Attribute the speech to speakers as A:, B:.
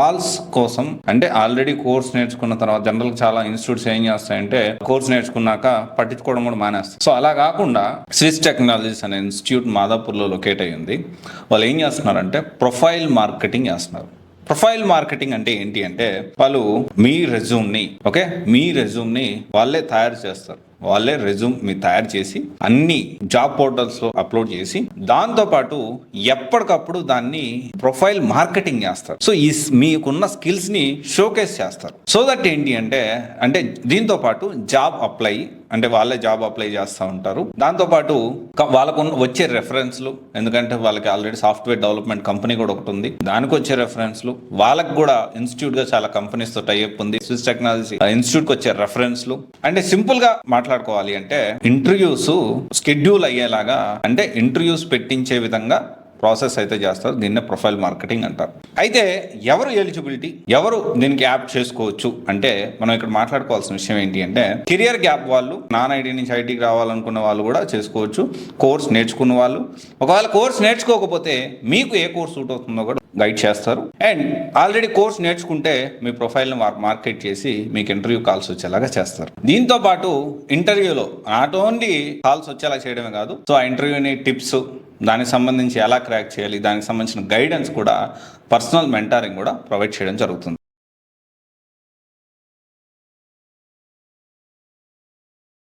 A: Calls కోసం అంటే already course నేర్చుకున్న తర్వాత జనరల్ చాలా ఇన్స్టిట్యూట్స్ ఏం చేస్తాయంటే కోర్స్ నేర్చుకున్నాక పట్టించుకోవడం కూడా మానేస్తాయి. సో అలా కాకుండా స్విస్ టెక్నాలజీస్ అనే ఇన్స్టిట్యూట్ మాదాపూర్లో లొకేట్ అయ్యింది. వాళ్ళు ఏం చేస్తున్నారంటే ప్రొఫైల్ మార్కెటింగ్ చేస్తున్నారు. ప్రొఫైల్ మార్కెటింగ్ అంటే ఏంటి అంటే వాళ్ళు మీ రెజ్యూమ్ని వాళ్ళే తయారు చేస్తారు. వాళ్ళే రెజ్యూమ్ మీరు తయారు చేసి అన్ని జాబ్ పోర్టల్స్ లో అప్లోడ్ చేసి దాంతో పాటు ఎప్పటికప్పుడు దాన్ని ప్రొఫైల్ మార్కెటింగ్ చేస్తారు. సో ఈ మీకున్న స్కిల్స్ ని షోకేస్ చేస్తారు. సో దట్ ఏంటి అంటే దీంతో పాటు జాబ్ అప్లై అంటే వాళ్ళే జాబ్ అప్లై చేస్తూ ఉంటారు. దాంతోపాటు వాళ్ళకు వచ్చే రెఫరెన్స్లు, ఎందుకంటే వాళ్ళకి ఆల్రెడీ సాఫ్ట్వేర్ డెవలప్మెంట్ కంపెనీ కూడా ఒకటి ఉంది, దానికి వచ్చే రెఫరెన్స్లు, వాళ్ళకి కూడా ఇన్స్టిట్యూట్ గా చాలా కంపెనీస్ తో టైఅప్ ఉంది, స్విస్ టెక్నాలజీ ఇన్స్టిట్యూట్ కి వచ్చే రెఫరెన్స్లు. అంటే సింపుల్ గా మాట్లాడుకోవాలి అంటే ఇంటర్వ్యూస్ షెడ్యూల్ అయ్యేలాగా అంటే ఇంటర్వ్యూస్ పెట్టించే విధంగా ప్రాసెస్ అయితే చేస్తారు. దీన్నే ప్రొఫైల్ మార్కెటింగ్ అంటారు. అయితే ఎవరు ఎలిజిబిలిటీ, ఎవరు దీనికి యాప్ చేసుకోవచ్చు అంటే మనం ఇక్కడ మాట్లాడుకోవాల్సిన విషయం ఏంటి అంటే కెరియర్ గ్యాప్ వాళ్ళు, నాన్ ఐటీ నుంచి ఐటీకి రావాలనుకున్న వాళ్ళు కూడా చేసుకోవచ్చు. కోర్స్ నేర్చుకున్న వాళ్ళు, ఒకవేళ కోర్స్ నేర్చుకోకపోతే మీకు ఏ కోర్స్ సూట్ అవుతుందో కూడా గైడ్ చేస్తారు. అండ్ ఆల్రెడీ కోర్స్ నేర్చుకుంటే మీ ప్రొఫైల్ని మార్కెట్ చేసి మీకు ఇంటర్వ్యూ కాల్స్ వచ్చేలాగా చేస్తారు. దీంతో పాటు ఇంటర్వ్యూలో నాట్ ఓన్లీ కాల్స్ వచ్చేలా చేయడమే కాదు, సో ఆ ఇంటర్వ్యూని టిప్స్, దానికి సంబంధించి ఎలా క్రాక్ చేయాలి, దానికి సంబంధించిన గైడెన్స్ కూడా, పర్సనల్ మెంటారింగ్ కూడా ప్రొవైడ్ చేయడం జరుగుతుంది.